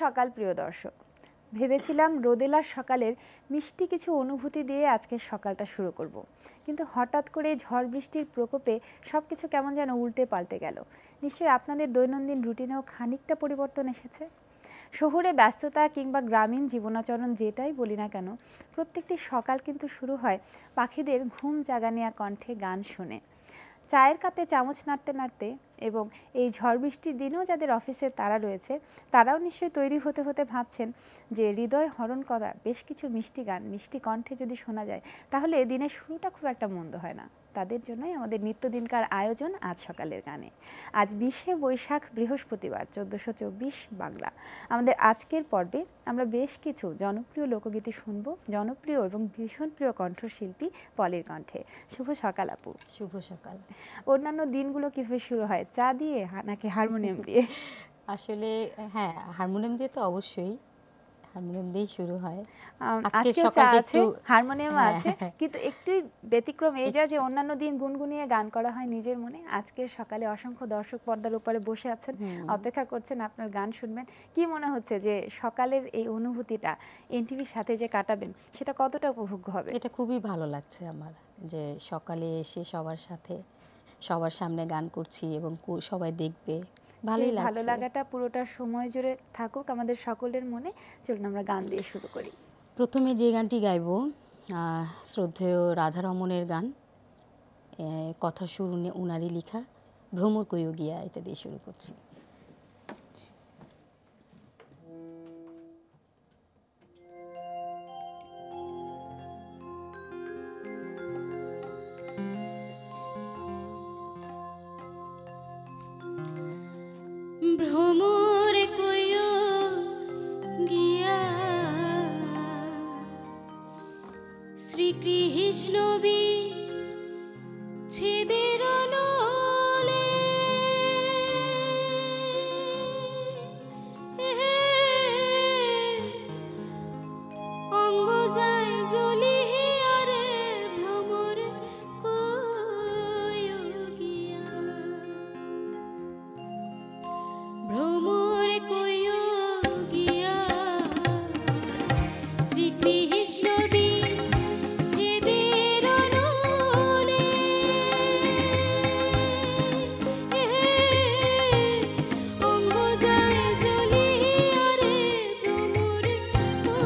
সকাল প্রিয় দর্শক, ভেবেছিলাম রোদেলার সকালের মিষ্টি কিছু অনুভূতি দিয়ে আজকের সকালটা শুরু করব, কিন্তু হঠাৎ করে ঝড় বৃষ্টির প্রকোপে সব কিছু কেমন যেন উল্টে পাল্টে গেল। নিশ্চয়ই আপনাদের দৈনন্দিন রুটিনেও খানিকটা পরিবর্তন এসেছে। শহুরে ব্যস্ততা কিংবা গ্রামীণ জীবনাচরণ যেটাই বলি না কেন, প্রত্যেকটি সকাল কিন্তু শুরু হয় পাখিদের ঘুম জাগানিয়া কণ্ঠে গান শুনে, চায়ের কাপে চামচ নাড়তে নাড়তে। এবং এই ঝড় বৃষ্টির দিনেও যাদের অফিসে তারা রয়েছে, তারাও নিশ্চয়ই তৈরি হতে হতে ভাবছেন যে হৃদয় হরণ করা বেশ কিছু মিষ্টি গান মিষ্টি কণ্ঠে যদি শোনা যায়, তাহলে দিনের শুরুটা খুব একটা মন্দ হয় না। তাদের জন্যই আমাদের নিত্যদিনকার আয়োজন আজ সকালের গানে। আজ 20শে বৈশাখ, বৃহস্পতিবার, 1424 বাংলা। আমাদের আজকের পর্বে আমরা বেশ কিছু জনপ্রিয় লোকগীতি শুনবো, জনপ্রিয় এবং ভীষণ প্রিয় কণ্ঠশিল্পী পলির কণ্ঠে। শুভ সকাল আপু। শুভ সকাল। অন্যান্য দিনগুলো কিভাবে শুরু হয়, চা দিয়ে নাকি হারমোনিয়াম দিয়ে? আসলে হ্যাঁ, হারমোনিয়াম দিয়ে তো অবশ্যই, হারমোনিয়াম দিয়েই শুরু হয়। আজকে চা আছে, হারমোনিয়াম আছে, কিন্তু একটু ব্যতিক্রম এই যে অন্যান্য দিন গুনগুনিয়ে গান করা হয় নিজের মনে। আজকের সকালে অসংখ্য দর্শক পর্দার উপরে বসে আছেন, অপেক্ষা করছেন আপনার গান শুনবেন। কি মনে হচ্ছে যে সকালের এই অনুভূতিটা এনটিভির সাথে যে কাটাবেন, সেটা কতটা উপভোগ্য হবে? এটা খুবই ভালো লাগছে আমার, যে সকালে এসে সবার সাথে সবার সামনে গান করছি এবং সবাই দেখবে। ভালো লাগাটা পুরোটা সময় জুড়ে থাকুক আমাদের সকলের মনে। চলুন আমরা গান দিয়ে শুরু করি। প্রথমে যে গানটি গাইব, শ্রদ্ধেয় রাধারমণের গান, কথা সুর উনারই লেখা, ভ্রমর কইও গিয়া, এটা দিয়ে শুরু করছি। ভ্রমর কইও গিয়া শ্রীকৃষ্ণ বিচ্ছেদের নলে, অঙ্গ যায় জ্বলিয়া রে, ভ্রমর কইও গিয়া, ভ্রমর কইও গিয়া শ্রীকৃষ্ণ বিচ্ছেদের নলে, অঙ্গ যায় জ্বলিয়া রে, ভ্রমর কইও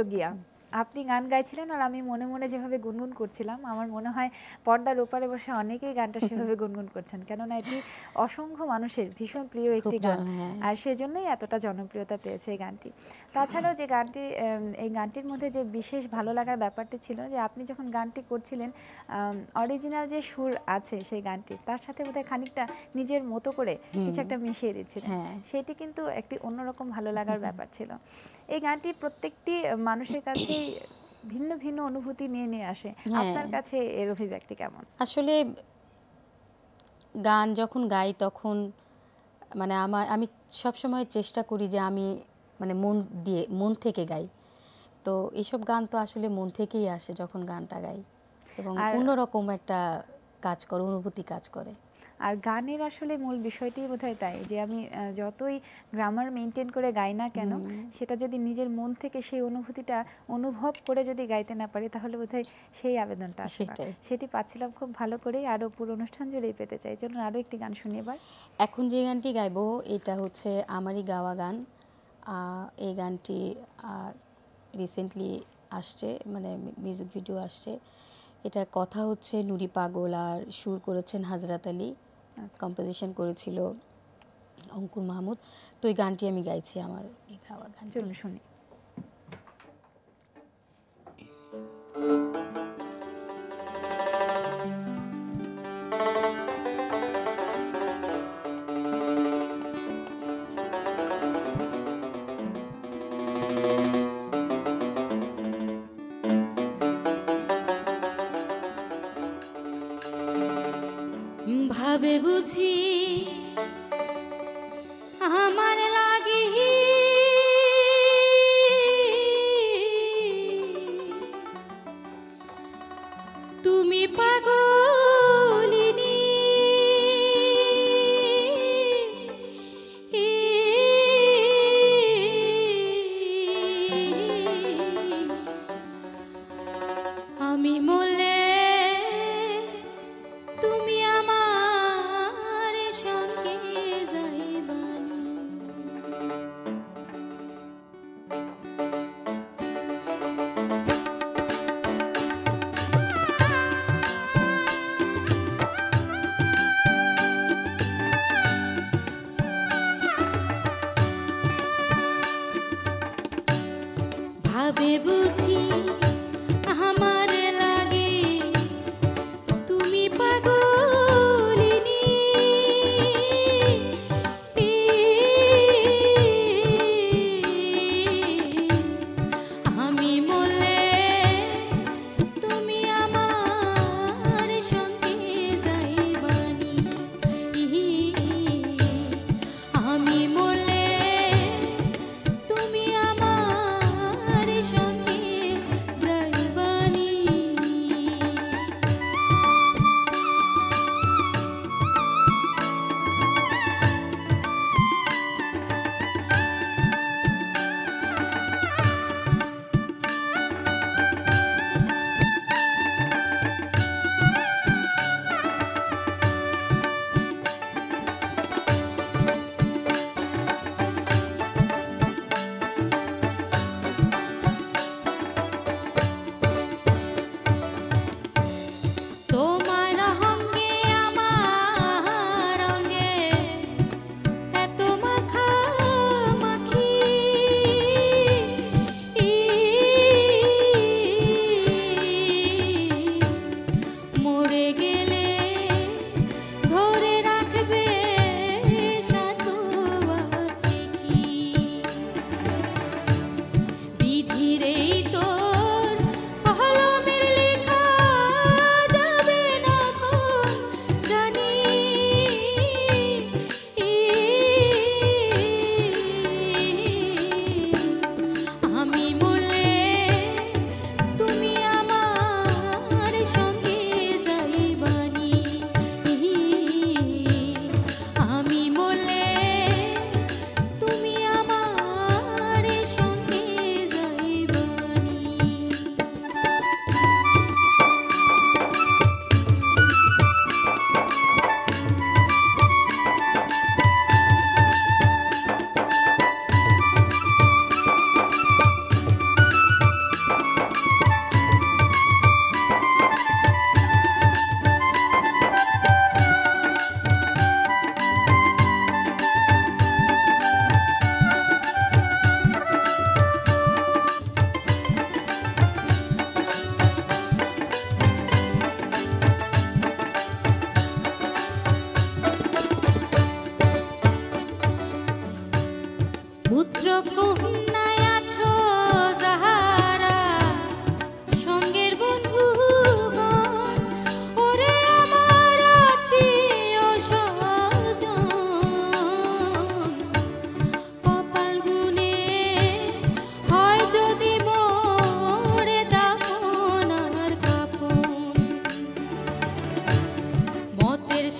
কইও গিয়া আপনি গান গাইছিলেন আর আমি মনে মনে যেভাবে গুনগুন করছিলাম, আমার মনে হয় পর্দার ওপারে বসে অনেকেই গানটা সেভাবে গুনগুন করছেন, কেননা এটি অসংখ্য মানুষের ভীষণ প্রিয় একটি গান, আর সেজন্যই এতটা জনপ্রিয়তা পেয়েছে এই গানটি। তাছাড়াও যে গানটি, এই গানটির মধ্যে যে বিশেষ ভালো লাগার ব্যাপারটি ছিল যে আপনি যখন গানটি করছিলেন অরিজিনাল যে সুর আছে সেই গানটির, তার সাথে বোধহয় খানিকটা নিজের মতো করে কিছু একটা মিশিয়ে দিচ্ছিলেন, সেটি কিন্তু একটি অন্যরকম ভালো লাগার ব্যাপার ছিল। এই গানটি প্রত্যেকটি মানুষের কাছে ভিন্ন ভিন্ন অনুভূতি নিয়ে নিয়ে আসে। আপনার কাছে এর অভিব্যক্তি কেমন? আসলে গান যখন গাই তখন মানে আমি সবসময় চেষ্টা করি যে আমি মানে মন থেকে গাই। তো এইসব গান তো আসলে মন থেকেই আসে যখন গানটা গাই, এবং অন্যরকম একটা কাজ করে, অনুভূতি কাজ করে। আর গানের আসলে মূল বিষয়টি বোধহয় তাই যে আমি যতই গ্রামার মেনটেন করে গাই না কেন, সেটা যদি নিজের মন থেকে সেই অনুভূতিটা অনুভব করে যদি গাইতে না পারি তাহলে বোধহয় সেই আবেদনটা আসে না। সেটি পাচ্ছিলাম খুব ভালো করেই, আরও পুরো অনুষ্ঠান জুড়েই পেতে চাই। চলুন আরও একটি গান শুনি এবার। এখন যে গানটি গাইবো এটা হচ্ছে আমারই গাওয়া গান। এই গানটি রিসেন্টলি আসছে, মানে মিউজিক ভিডিও আসছে। এটার কথা হচ্ছে নুরি পাগল, আর সুর করেছেন হাজরাত আলী, কম্পোজিশন করেছিল অঙ্কুর মাহমুদ। তো এই গানটি আমি গাইছি, আমার এই গাওয়া গান। চলুন শুনি। ভাবে বুঝি আমার লাগি তুমি পাগলিনী, আমি মলে তুমি আমার সঙ্গে যাইবানি।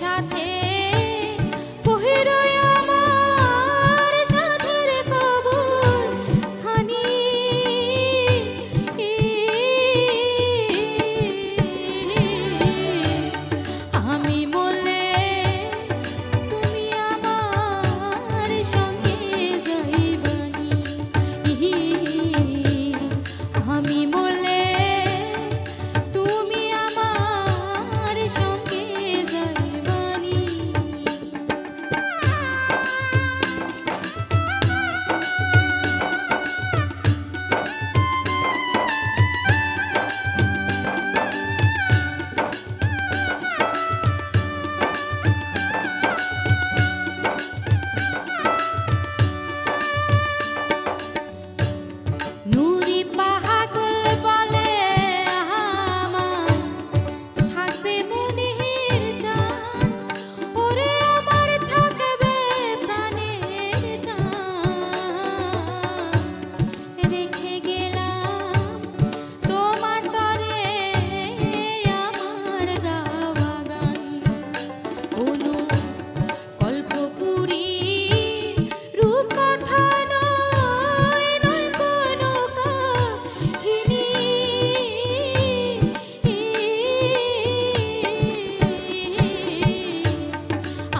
সাথে কহিরই আমার সাথের কবর খানি আমি মরলে তুমি আমার সঙ্গে যাইবানি আমি মরলে তুমি আমার সঙ্গে যাইবানি নুরি পাহাগল বলে আমার থাকবে মনের টান ওরে আমার থাকবে প্রাণের টান রেখে গেলাম তোমার তরে আমার গাওয়া গান কোনো কল্পপুরী রূপ কথা নয় নয় কোনো কাহিনী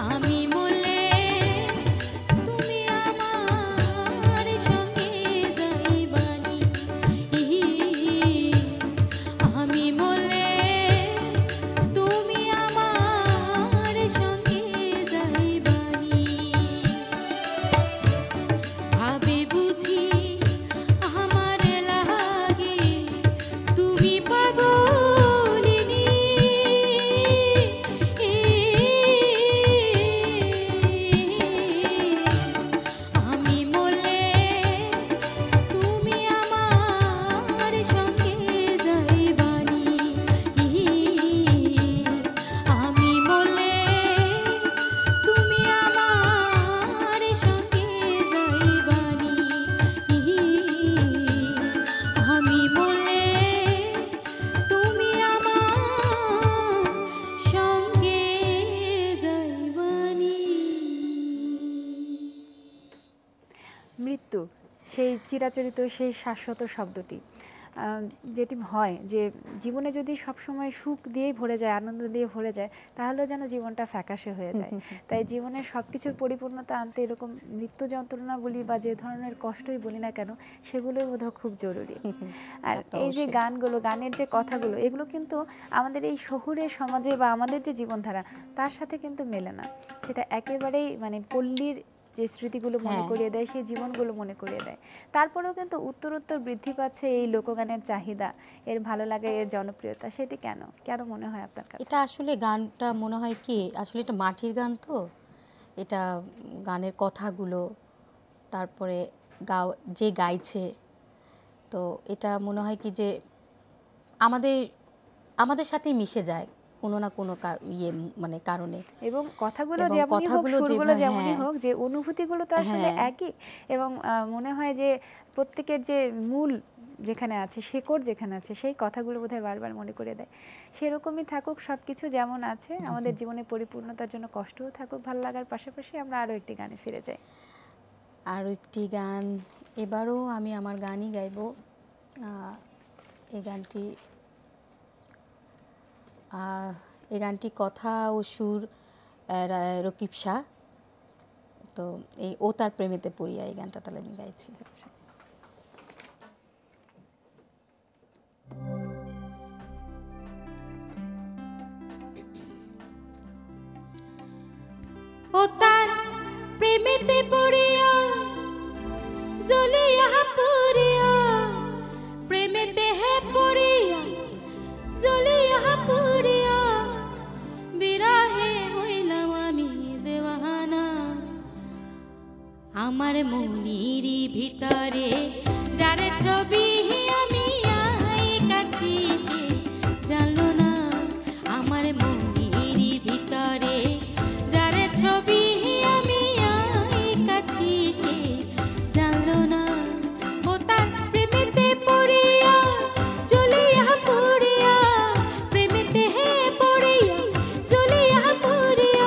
আমি মরলে তুমি আমার সঙ্গে যাইবানি আমি মরলে তুমি আমার সঙ্গে যাইবানি ভাবে বুঝি আমার লাগে তুমি পাগলিনী আমি মরলে তুমি আমার সঙ্গে যাইবানি আমি মরলে তুমি আমার সঙ্গে যাইবানি আমি মরলে তুমি আমার সঙ্গে যাইবানি মৃত্যু সেই চিরাচরিত সেই শাশ্বত শব্দটি যেটি হয় যে জীবনে যদি সবসময় সুখ দিয়েই ভরে যায় আনন্দ দিয়ে ভরে যায় তাহলেও যেন জীবনটা ফ্যাকাশে হয়ে যায় তাই জীবনের সব কিছুর পরিপূর্ণতা আনতে এরকম মৃত্যু যন্ত্রণা বলি বা যে ধরনের কষ্টই বলি না কেন সেগুলোর বোধহয় খুব জরুরি আর এই যে গানগুলো গানের যে কথাগুলো এগুলো কিন্তু আমাদের এই শহুরে সমাজে বা আমাদের যে জীবনধারা তার সাথে কিন্তু মেলে না সেটা একেবারেই মানে পল্লীর যে স্মৃতিগুলো মনে করিয়ে দেয় সেই জীবনগুলো মনে করিয়ে দেয় তারপরেও কিন্তু উত্তরোত্তর বৃদ্ধি পাচ্ছে এই লোকগানের চাহিদা এর ভালো লাগে এর জনপ্রিয়তা সেটি কেন কেন মনে হয় আপনার কাছে এটা আসলে গানটা মনে হয় কি আসলে এটা মাটির গান তো এটা গানের কথাগুলো তারপরে যে গাইছে তো এটা মনে হয় কি যে আমাদের সাথেই মিশে যায় কোনো না কোনো মানে কারণে এবং কথাগুলো যেমনই হোক সুরগুলো যেমনই হোক যে অনুভূতিগুলো তো আসলে একই এবং মনে হয় যে প্রত্যেকের যে মূল যেখানে আছে শেকড় যেখানে আছে সেই কথাগুলো বোধহয় বারবার মনে করে দেয় সেরকমই থাকুক সবকিছু যেমন আছে আমাদের জীবনে পরিপূর্ণতার জন্য কষ্টও থাকুক ভালো লাগার পাশাপাশি আমরা আরও একটি গানে ফিরে যাই আরও একটি গান এবারও আমি আমার গানই গাইব এই গানটি কথা ও সুর রকিব শাহ তো এই ও তার প্রেমেতে পড়িয়া এই গানটা তাহলে আমি গাইছি ও তার প্রেমেতে পড়িয়া জ্বলিয়া পুরিয়া প্রেমেতে হে পড়িয়া জ্বলিয়া পুরিয়া বিরহে হইলাম আমি দেওয়ানা আমার মনির ভিতরে যার ছবি আমি আঁকাছি সে জানলো না আমার মনির ভিতরে যার ছবি আমি আঁকাছি সে জানলো না ও তার প্রেমেতে পড়িয়া জ্বলিয়া পুরিয়া প্রেমেতে হে পড়িয়া জ্বলিয়া পুরিয়া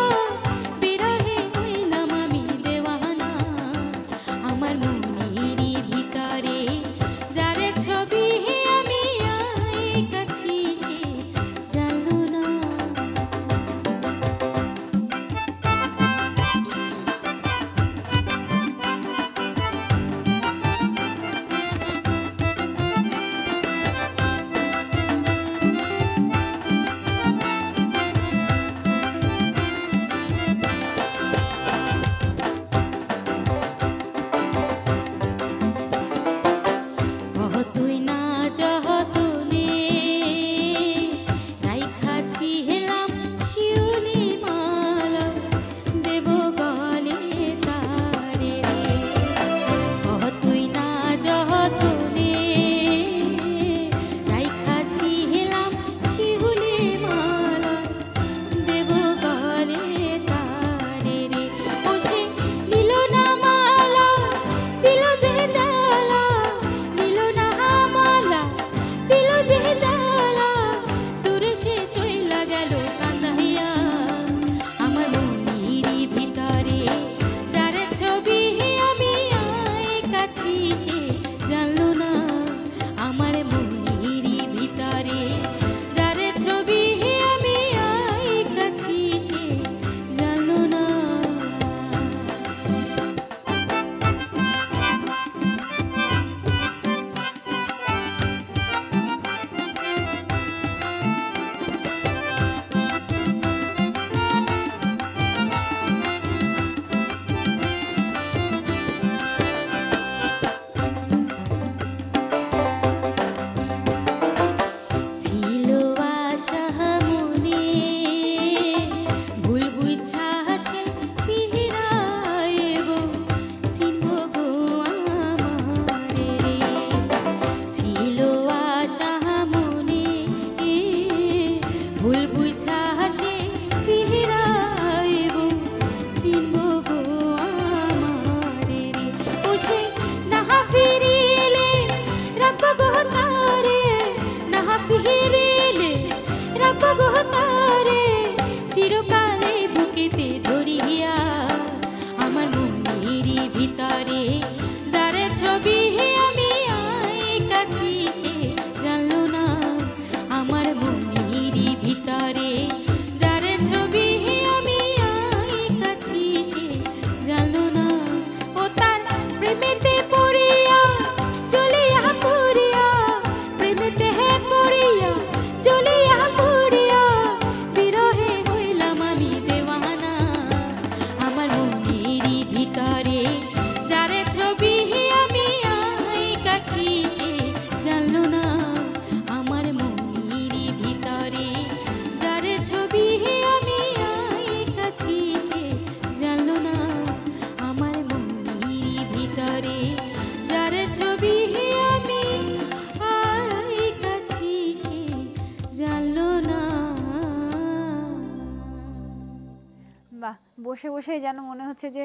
বাহ, বসে বসেই যেন মনে হচ্ছে যে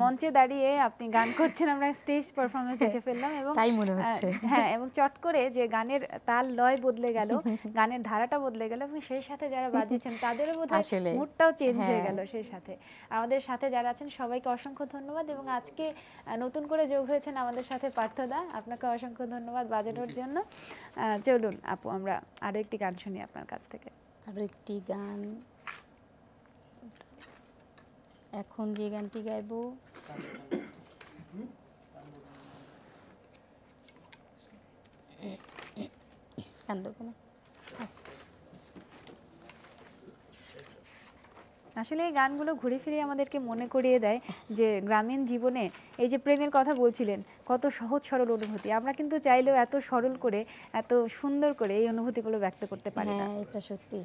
মঞ্চে দাঁড়িয়ে আপনি গান করছেন, আমরা স্টেজ পারফরমেন্স দেখে ফেললাম। এবং তাই মনে হচ্ছে। হ্যাঁ, এবং চট করে যে গানের তাল লয় বদলে গেল, গানের ধারাটা বদলে গেল, এবং সেই সাথে যারা বাজিয়েছেন তাদেরও বোধহয় মুডটাও চেঞ্জ হয়ে গেল। সেই সাথে আমাদের সাথে যারা আছেন সবাইকে অসংখ্য ধন্যবাদ। এবং আজকে নতুন করে যোগ হয়েছেন আমাদের সাথে পার্থদা, আপনাকে অসংখ্য ধন্যবাদ বাজানোর জন্য। চলুন আপু, আমরা আরো একটি গান শুনি আপনার কাছ থেকে। আরো একটি গান, এখন যে গানটি গাইবো আসলে এই গানগুলো ঘুরে ফিরে আমাদেরকে মনে করিয়ে দেয় যে গ্রামীণ জীবনে এই যে প্রেমের কথা বলছিলেন, কত সহজ সরল অনুভূতি। আমরা কিন্তু চাইলেও এত সরল করে, এত সুন্দর করে এই অনুভূতিগুলো ব্যক্ত করতে পারি না। হ্যাঁ, এটা সত্যি।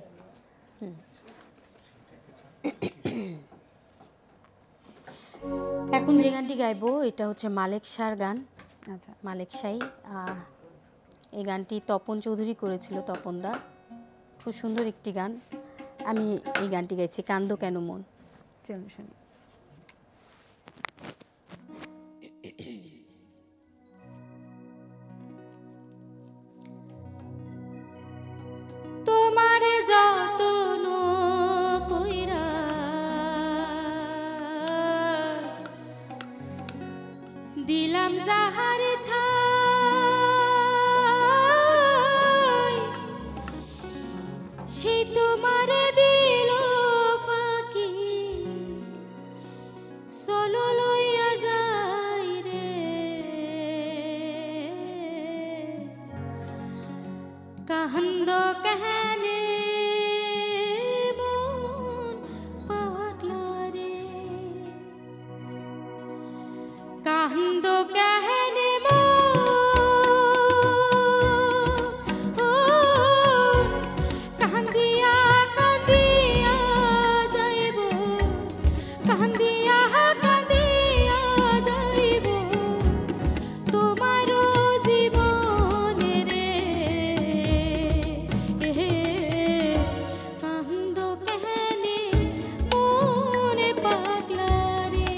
এখন যে গানটি গাইবো এটা হচ্ছে মালেক শাহর গান। আচ্ছা, মালেক শাহী। এই গানটি তপন চৌধুরী করেছিল, তপনদা। খুব সুন্দর একটি গান। আমি এই গানটি গাইছি, কান্দো কেন মন। চলুন শুনি। তোমার যতন কইরা দিলাম যাহার ঠাই, সে তোমার দিল ফাঁকি, চলো লইয়া যাই রে। কান্দ কাহানে মন পাগলা রে, কান্দ কাহানে কান্দিয়া কান্দিয়া যাইব, কান্দিয়া কান্দিয়া যাইব তোমারও জীবনে রে। কান্দ কাহানে মনে পাগলা রে।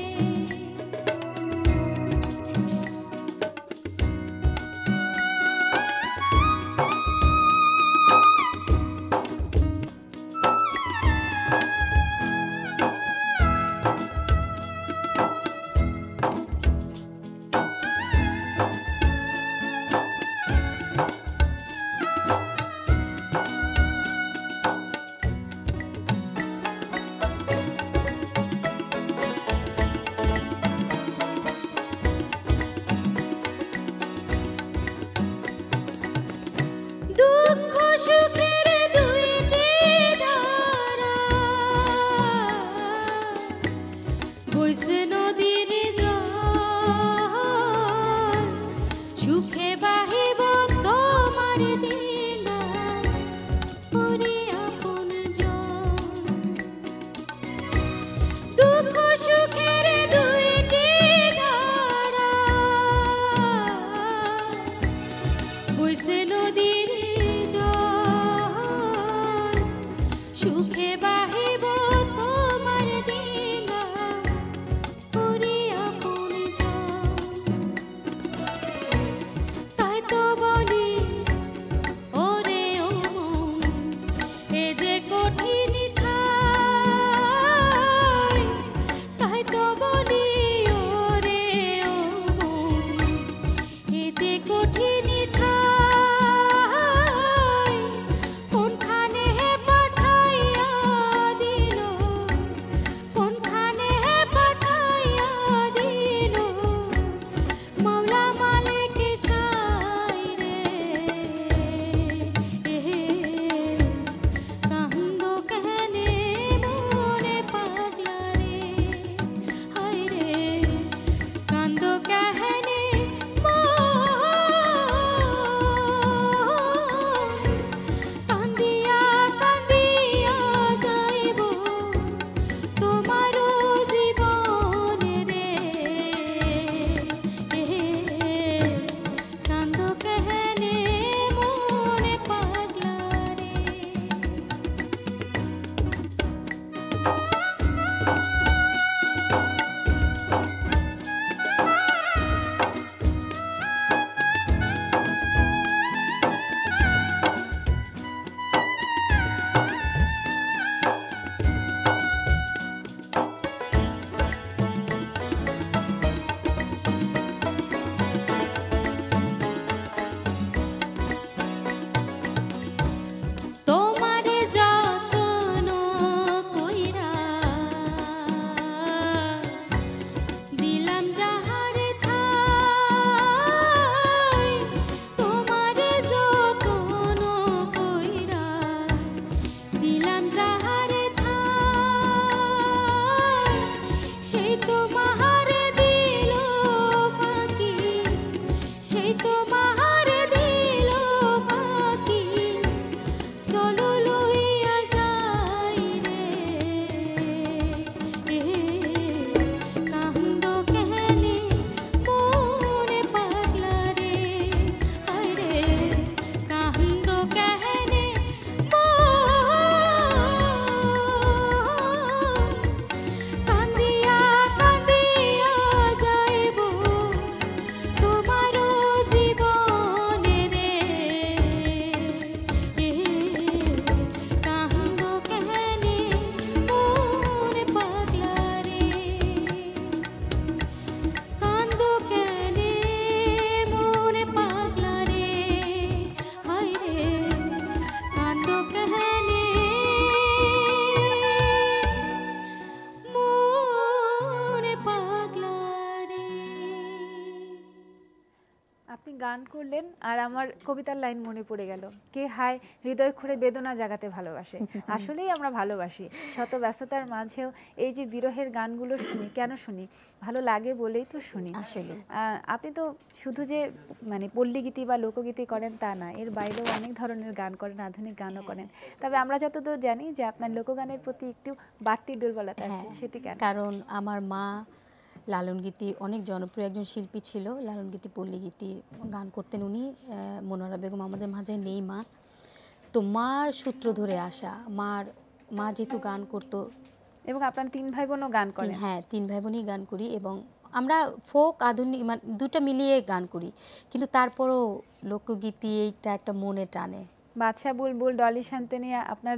দুঃখ সুখের দুইটি ধারা বইছে নদীর জল, সুখে বাহিব তোমার দিন ওরে আপন জন। দুঃখ সুখের দুইটি ধারা বইছে নদীর জল, সুখে বাহিব তোমার দিন সেই তো মাহারে দিল ফাঁকি, সেই তো মাহারে দিল ফাঁকি, চলো লইয়া যাই রে। কান্দ কেনে মনে পাগলা রে, হায় রে কান্দ কেনে কান্দিয়া কান্দিয়া যাইব তোমারও জীবনে রে। কান্দ কেনে মনে পাগলা রে, কান্দ কেনে মনে পাগলা রে, হায় রে কান্দ কেনে মনে পাগলা রে। আপনি গান করলেন আর আমার কবিতার লাইন মনে পড়ে গেল, কে হায় হৃদয় খুঁড়ে বেদনা জাগাতে ভালোবাসে। আসলেই আমরা ভালোবাসি, শত ব্যস্ততার মাঝেও এই যে বিরহের গানগুলো শুনি, কেন শুনি? ভালো লাগে বলেই তো শুনি। আসলে আপনি তো শুধু যে মানে পল্লীগীতি বা লোকগীতি করেন তা না, এর বাইরেও অনেক ধরনের গান করেন, আধুনিক গানও করেন। তবে আমরা যতদূর জানি যে আপনার লোকগানের প্রতি একটু বাড়তি দুর্বলতা আছে, হ্যাঁ, সেটি কেন? কারণ আমার মা লালন গীতি অনেক জনপ্রিয় একজন শিল্পী ছিল, লালন গীতি পল্লী গীতি গান করতেন উনি। মনোয়ারা বেগম আমাদের মাঝে নেই মা, তো মার সূত্র ধরে আসা, মা যেহেতু গান করতো। এবং আপনার 3 ভাই বোনও গান করেন। হ্যাঁ, 3 ভাই বোনই গান করি এবং আমরা ফোক আধুনিক মানে দুটো মিলিয়ে গান করি, কিন্তু তারপরও লোকগীতি এইটা একটা মনে টানে। বাদশা বুলবুল, ডলি শান্তনিয়া, আপনার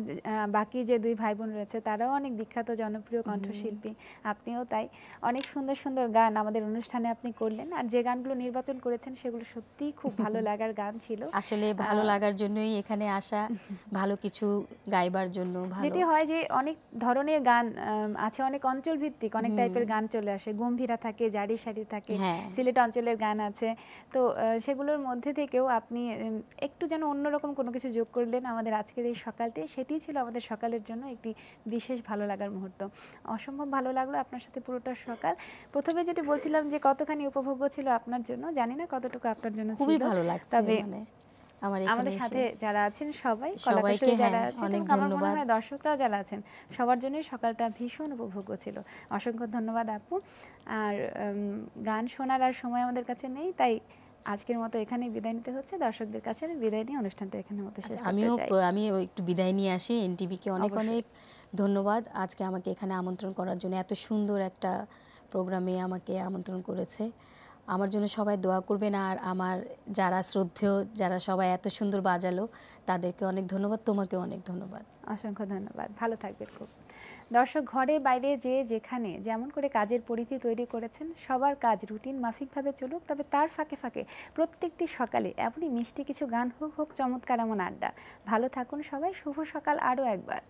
বাকি যে 2 ভাই বোন রয়েছে তারাও অনেক বিখ্যাত জনপ্রিয় কণ্ঠশিল্পী, আপনিও তাই। অনেক সুন্দর সুন্দর গান আমাদের অনুষ্ঠানে আপনি করলেন, আর যে গানগুলো নির্বাচন করেছেন সেগুলো সত্যিই খুব ভালো লাগার গান ছিল। আসলে ভালো লাগার জন্যই এখানে আসা, ভালো কিছু গাইবার জন্য। যেটি হয় যে অনেক ধরনের গান আছে, অনেক অঞ্চল ভিত্তিক অনেক টাইপের গান চলে আসে, গম্ভীরা থাকে, জারি সারি থাকে, সিলেট অঞ্চলের গান আছে। তো সেগুলোর মধ্যে থেকেও আপনি একটু যেন অন্যরকম কোনো কিছু যোগ করলেন আমাদের আজকের এই সকালটি, সেটিই ছিল আমাদের সকালের জন্য একটি বিশেষ ভালো লাগার মুহূর্ত। অসম্ভব ভালো লাগলো আপনার সাথে পুরোটা সকাল। প্রথমে যেটি বলছিলাম যে কতখানি উপভোগ্য ছিল আপনার জন্য, জানি না কতটুকু আপনার জন্য ছিল। খুবই ভালো লাগছে, তবে মানে আমাদের সাথে যারা আছেন সবাই, সবাইকে যারা আছেন, অনেক আমার মনে ধন্যবাদ। হয় দর্শকরাও যারা আছেন সবার জন্যই সকালটা ভীষণ উপভোগ্য ছিল। অসংখ্য ধন্যবাদ আপু। আর গান শোনার আর সময় আমাদের কাছে নেই, তাই আজকের মতো এখানেই বিদায় নিতে হচ্ছে। দর্শকদের কাছে আমি বিদায় নিয়ে অনুষ্ঠানটা এখানের মতো শেষ করতে চাই। আমিও একটু বিদায় নিয়ে আসি। এনটিভিকে অনেক অনেক ধন্যবাদ আজকে আমাকে এখানে আমন্ত্রণ করার জন্য, এত সুন্দর একটা প্রোগ্রামে আমাকে আমন্ত্রণ করেছে। আমার জন্য সবাই দোয়া করবেন, আর আমার যারা শ্রদ্ধেয়, যারা সবাই এত সুন্দর বাজালো, তাদেরকে অনেক ধন্যবাদ, তোমাকেও অনেক ধন্যবাদ। অসংখ্য ধন্যবাদ, ভালো থাকবেন খুব। দর্শক, ঘরে বাইরে যে যেখানে যেমন করে কাজের পরিধি তৈরি করেছেন, সবার কাজ রুটিন মাফিকভাবে চলুক, তবে তার ফাঁকে ফাঁকে প্রত্যেকটি সকালে এমনই মিষ্টি কিছু গান হোক, হোক চমৎকার এমন আড্ডা। ভালো থাকুন সবাই, শুভ সকাল আরও একবার।